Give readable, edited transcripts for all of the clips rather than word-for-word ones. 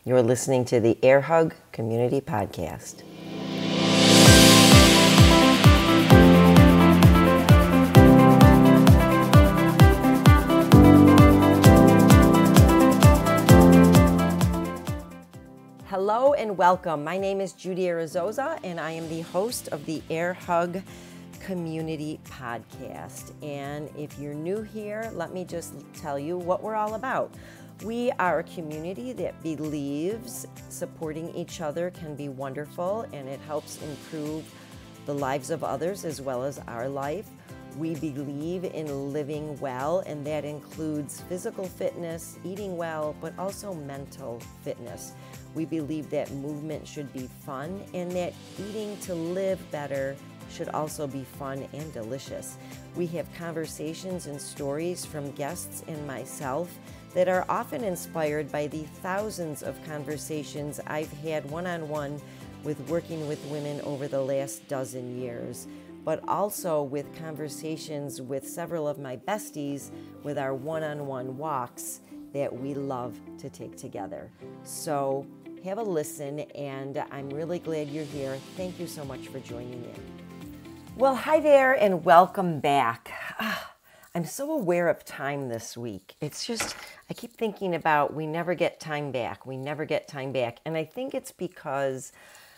You're listening to the Air Hug Community Podcast. Hello and welcome. My name is Judy and I am the host of the Air Hug Community Podcast. And if you're new here, let me just tell you what we're all about. We are a community that believes supporting each other can be wonderful and it helps improve the lives of others as well as our life. We believe in living well, and that includes physical fitness, eating well, but also mental fitness. We believe that movement should be fun and that eating to live better should also be fun and delicious. We have conversations and stories from guests and myself that are often inspired by the thousands of conversations I've had one-on-one with working with women over the last dozen years, but also with conversations with several of my besties with our one-on-one walks that we love to take together. So have a listen, and I'm really glad you're here. Thank you so much for joining in. Well, hi there and welcome back. I'm so aware of time this week. It's just, I keep thinking about we never get time back. We never get time back. And I think it's because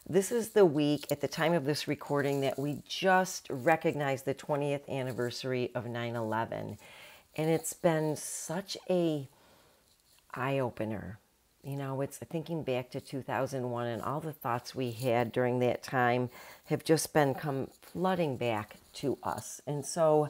this is the week at the time of this recording that we just recognized the 20th anniversary of 9/11. And it's been such a eye-opener. You know, it's thinking back to 2001 and all the thoughts we had during that time have just been come flooding back to us. And so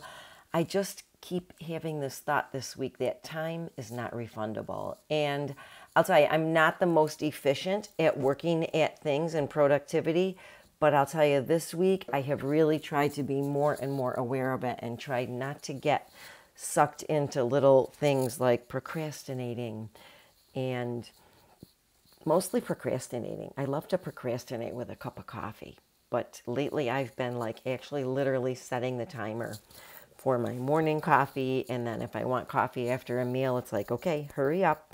I just keep having this thought this week that time is not refundable. And I'll tell you, I'm not the most efficient at working at things and productivity, but I'll tell you this week, I have really tried to be more and more aware of it and tried not to get sucked into little things like procrastinating and mostly procrastinating. I love to procrastinate with a cup of coffee, but lately I've been like actually literally setting the timer for my morning coffee, and then if I want coffee after a meal, it's like, okay, hurry up.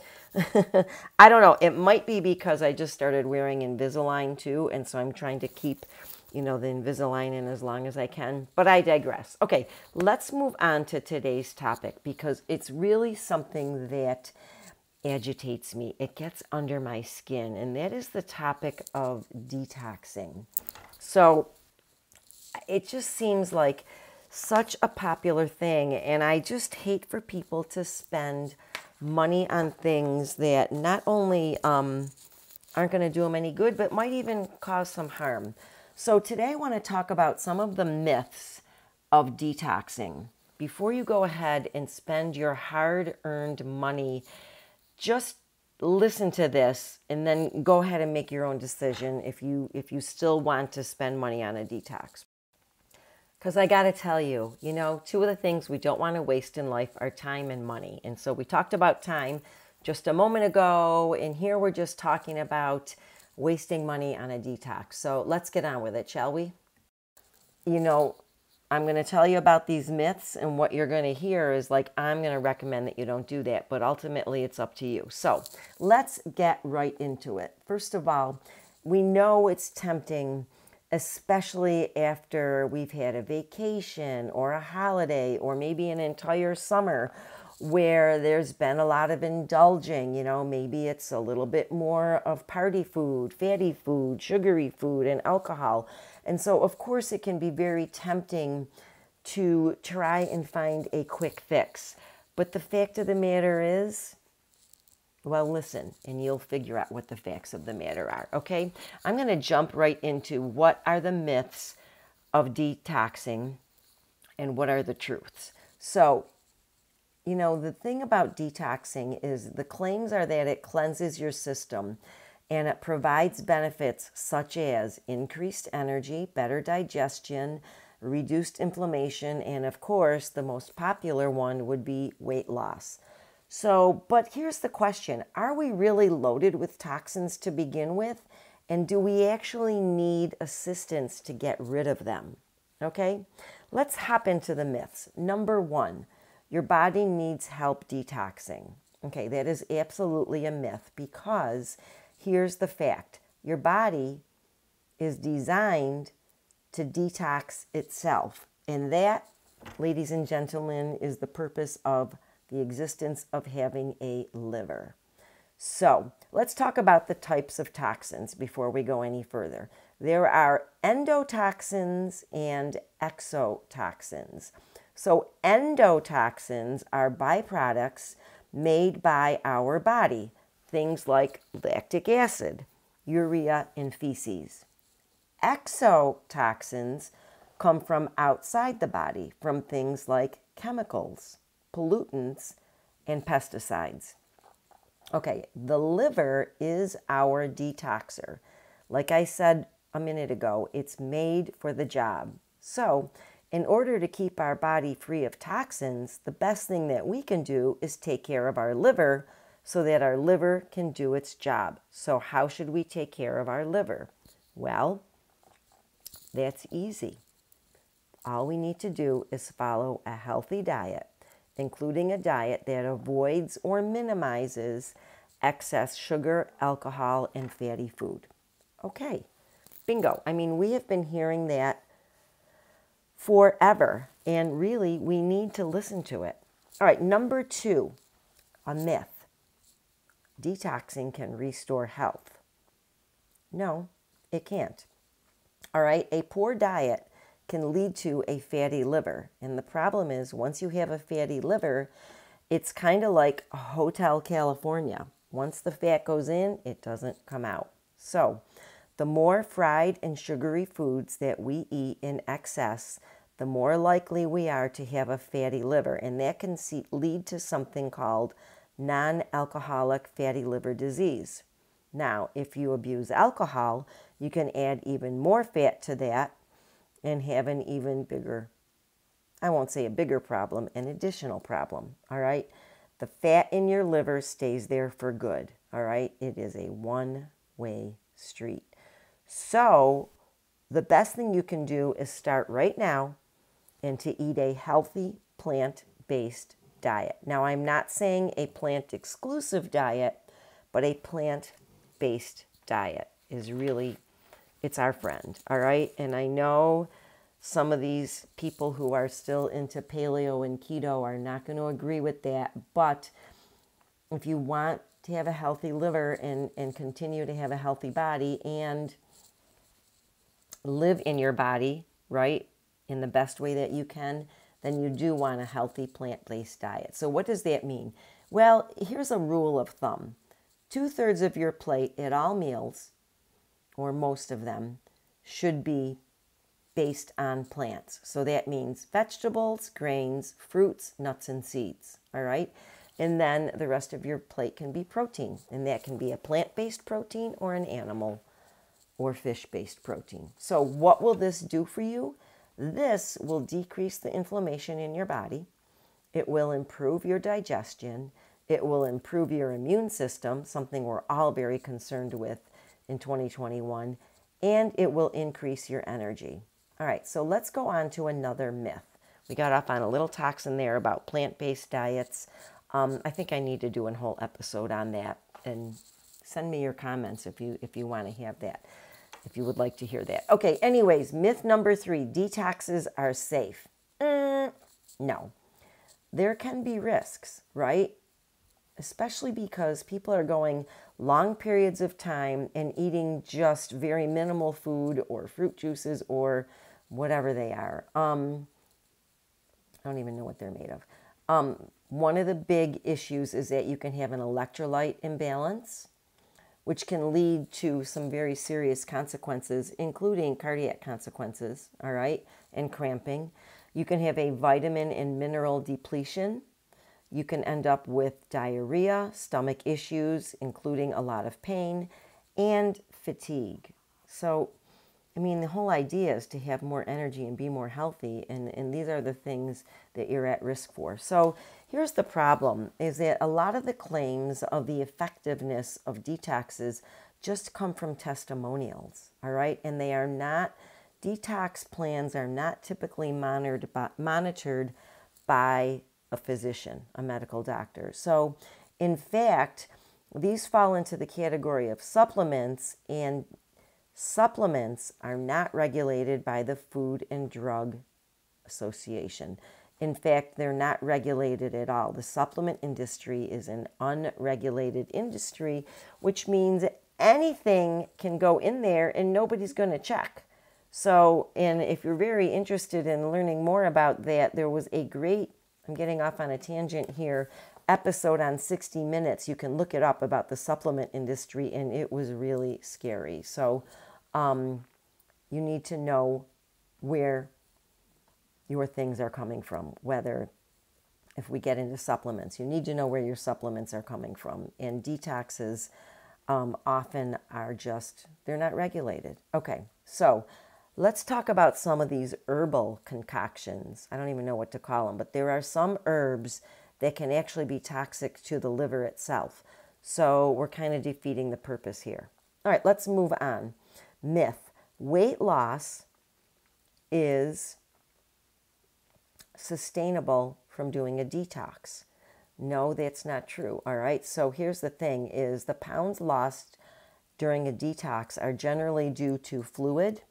I don't know. It might be because I just started wearing Invisalign too, and so I'm trying to keep, the Invisalign in as long as I can, but I digress. Okay, let's move on to today's topic because it's really something that agitates me. It gets under my skin, and that is the topic of detoxing. So it just seems like such a popular thing, and I just hate for people to spend money on things that not only aren't going to do them any good, but might even cause some harm. So today I want to talk about some of the myths of detoxing. Before you go ahead and spend your hard-earned money, just listen to this and then go ahead and make your own decision if you still want to spend money on a detox. Because I got to tell you, two of the things we don't want to waste in life are time and money. And so we talked about time just a moment ago, and here we're just talking about wasting money on a detox. So let's get on with it, shall we? I'm going to tell you about these myths, and what you're going to hear is like, I'm going to recommend that you don't do that, but ultimately it's up to you. So let's get right into it. First of all, we know it's tempting, especially after we've had a vacation or a holiday or maybe an entire summer where there's been a lot of indulging. Maybe it's a little bit more of party food, fatty food, sugary food, and alcohol. And so, of course, it can be very tempting to try and find a quick fix. But the fact of the matter is, well, listen, and you'll figure out what the facts of the matter are, okay? I'm going to jump right into what are the myths of detoxing and what are the truths. So, the thing about detoxing is the claims are that it cleanses your system and it provides benefits such as increased energy, better digestion, reduced inflammation, and of course, the most popular one would be weight loss. So, but here's the question. Are we really loaded with toxins to begin with? And do we actually need assistance to get rid of them? Okay, let's hop into the myths. Number one, your body needs help detoxing. Okay, that is absolutely a myth because here's the fact. Your body is designed to detox itself. And that, ladies and gentlemen, is the purpose of the existence of having a liver. So let's talk about the types of toxins before we go any further. There are endotoxins and exotoxins. So endotoxins are byproducts made by our body, things like lactic acid, urea, and feces. Exotoxins come from outside the body, from things like chemicals, pollutants, and pesticides. Okay, the liver is our detoxer. Like I said a minute ago, it's made for the job. So, in order to keep our body free of toxins, the best thing that we can do is take care of our liver so that our liver can do its job. So, how should we take care of our liver? Well, that's easy. All we need to do is follow a healthy diet, including a diet that avoids or minimizes excess sugar, alcohol, and fatty food. Okay, bingo. I mean, we have been hearing that forever, and really, we need to listen to it. All right, number 2, a myth. Detoxing can restore health. No, it can't. All right, a poor diet can lead to a fatty liver. And the problem is, once you have a fatty liver, it's kind of like a Hotel California. Once the fat goes in, it doesn't come out. So the more fried and sugary foods that we eat in excess, the more likely we are to have a fatty liver. And that can lead to something called non-alcoholic fatty liver disease. Now, if you abuse alcohol, you can add even more fat to that and have an even bigger, I won't say a bigger problem, an additional problem, all right? The fat in your liver stays there for good, all right? It is a one-way street. So the best thing you can do is start right now and to eat a healthy plant-based diet. Now, I'm not saying a plant-exclusive diet, but a plant-based diet is really, it's our friend, all right? And I know some of these people who are still into paleo and keto are not going to agree with that, but if you want to have a healthy liver and continue to have a healthy body and live in your body, right, in the best way that you can, then you do want a healthy plant-based diet. So what does that mean? Well, here's a rule of thumb. 2/3 of your plate at all meals, or most of them, should be based on plants. So that means vegetables, grains, fruits, nuts, and seeds, all right? And then the rest of your plate can be protein, and that can be a plant-based protein or an animal or fish-based protein. So what will this do for you? This will decrease the inflammation in your body. It will improve your digestion. It will improve your immune system, something we're all very concerned with in 2021, and it will increase your energy. All right, so let's go on to another myth. We got off on a little toxin there about plant-based diets. I think I need to do a whole episode on that, and send me your comments if you want to have that, if you would like to hear that. Okay, anyways, myth number 3, detoxes are safe. No, there can be risks, right? Especially because people are going long periods of time and eating just very minimal food or fruit juices or whatever they are. I don't even know what they're made of. One of the big issues is that you can have an electrolyte imbalance, which can lead to some very serious consequences, including cardiac consequences, all right, and cramping. You can have a vitamin and mineral depletion. You can end up with diarrhea, stomach issues, including a lot of pain, and fatigue. So, I mean, the whole idea is to have more energy and be more healthy, and these are the things that you're at risk for. So here's the problem, is that a lot of the claims of the effectiveness of detoxes just come from testimonials, all right? And they are not, detox plans are not typically monitored by a physician, a medical doctor. So in fact, These fall into the category of supplements, and supplements are not regulated by the Food and Drug Association. In fact, they're not regulated at all. The supplement industry is an unregulated industry, which means anything can go in there and nobody's going to check. So, and if you're very interested in learning more about that, there was a great, I'm getting off on a tangent here, episode on 60 Minutes. You can look it up about the supplement industry, and it was really scary. So you need to know where your things are coming from, whether, if we get into supplements, you need to know where your supplements are coming from. And detoxes often are just, they're not regulated. Okay, so let's talk about some of these herbal concoctions. I don't even know what to call them, but there are some herbs that can actually be toxic to the liver itself. So we're kind of defeating the purpose here. All right, let's move on. Myth: weight loss is sustainable from doing a detox. No, that's not true. All right, so here's the thing is the pounds lost during a detox are generally due to fluid,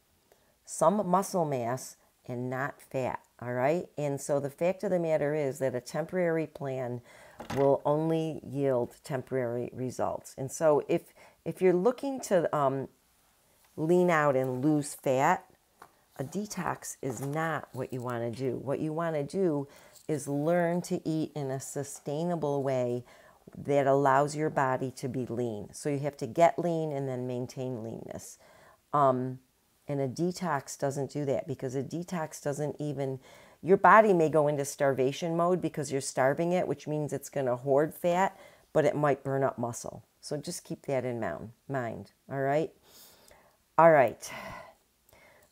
some muscle mass, and not fat. All right, and so the fact of the matter is that a temporary plan will only yield temporary results. And so if you're looking to lean out and lose fat, a detox is not what you want to do. What you want to do is learn to eat in a sustainable way that allows your body to be lean. So you have to get lean and then maintain leanness. And a detox doesn't do that, because a detox doesn't even, your body may go into starvation mode because you're starving it, which means it's going to hoard fat, but it might burn up muscle. So just keep that in mind. All right. All right.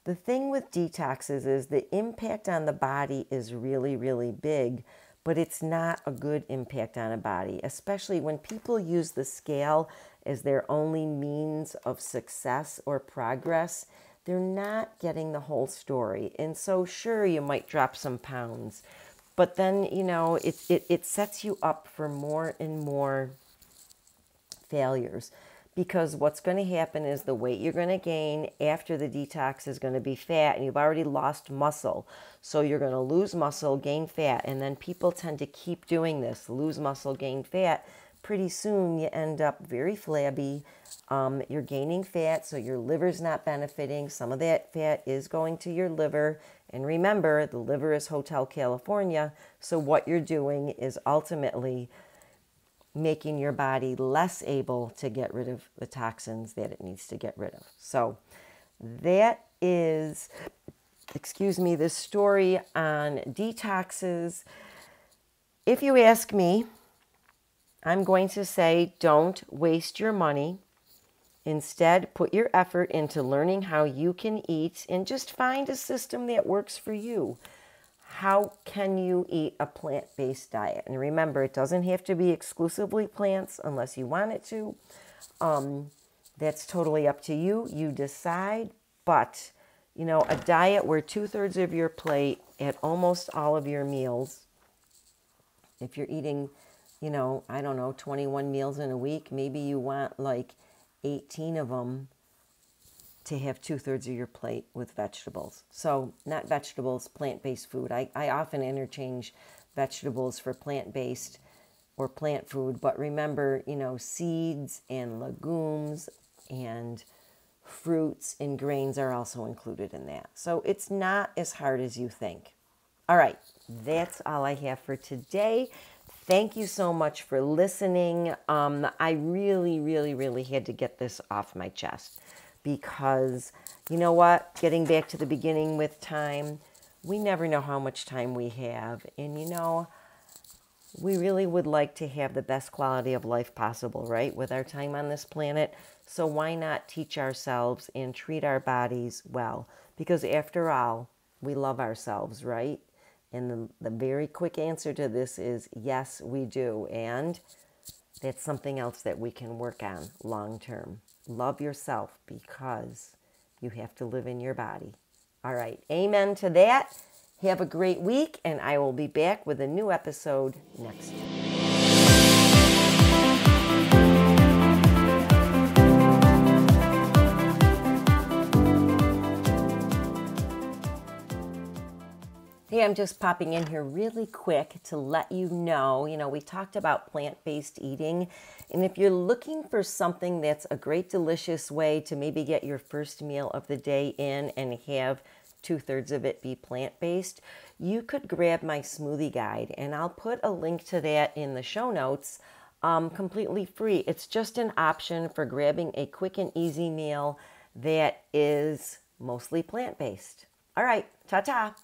The thing with detoxes is the impact on the body is really, really big, but it's not a good impact on a body, especially when people use the scale as their only means of success or progress. They're not getting the whole story. And so sure, you might drop some pounds, but then, you know, it sets you up for more and more failures. Because what's going to happen is the weight you're going to gain after the detox is going to be fat, and you've already lost muscle. So you're going to lose muscle, gain fat, and then people tend to keep doing this, lose muscle, gain fat. Pretty soon you end up very flabby. You're gaining fat, so your liver's not benefiting. Some of that fat is going to your liver. And remember, the liver is Hotel California. So what you're doing is ultimately making your body less able to get rid of the toxins that it needs to get rid of. So that is, the story on detoxes. If you ask me, I'm going to say don't waste your money. Instead, put your effort into learning how you can eat and just find a system that works for you. How can you eat a plant-based diet? And remember, it doesn't have to be exclusively plants unless you want it to. That's totally up to you. You decide. But, you know, a diet where 2/3 of your plate at almost all of your meals, if you're eating, you know, I don't know, 21 meals in a week, maybe you want like 18 of them to have 2/3 of your plate with vegetables. So not vegetables, plant-based food. I often interchange vegetables for plant-based or plant food, but remember, you know, seeds and legumes and fruits and grains are also included in that. So it's not as hard as you think. All right, that's all I have for today. Thank you so much for listening. I really, really, really had to get this off my chest. Because, you know what, getting back to the beginning with time, we never know how much time we have. And, you know, we really would like to have the best quality of life possible, right, with our time on this planet. So why not teach ourselves and treat our bodies well? Because after all, we love ourselves, right? And the very quick answer to this is yes, we do. And that's something else that we can work on long term. Love yourself because you have to live in your body. All right. Amen to that. Have a great week, and I will be back with a new episode next week. Hey, I'm just popping in here really quick to let you know, we talked about plant-based eating, and if you're looking for something that's a great, delicious way to maybe get your first meal of the day in and have 2/3 of it be plant-based, you could grab my smoothie guide, and I'll put a link to that in the show notes, completely free. It's just an option for grabbing a quick and easy meal that is mostly plant-based. All right, ta-ta.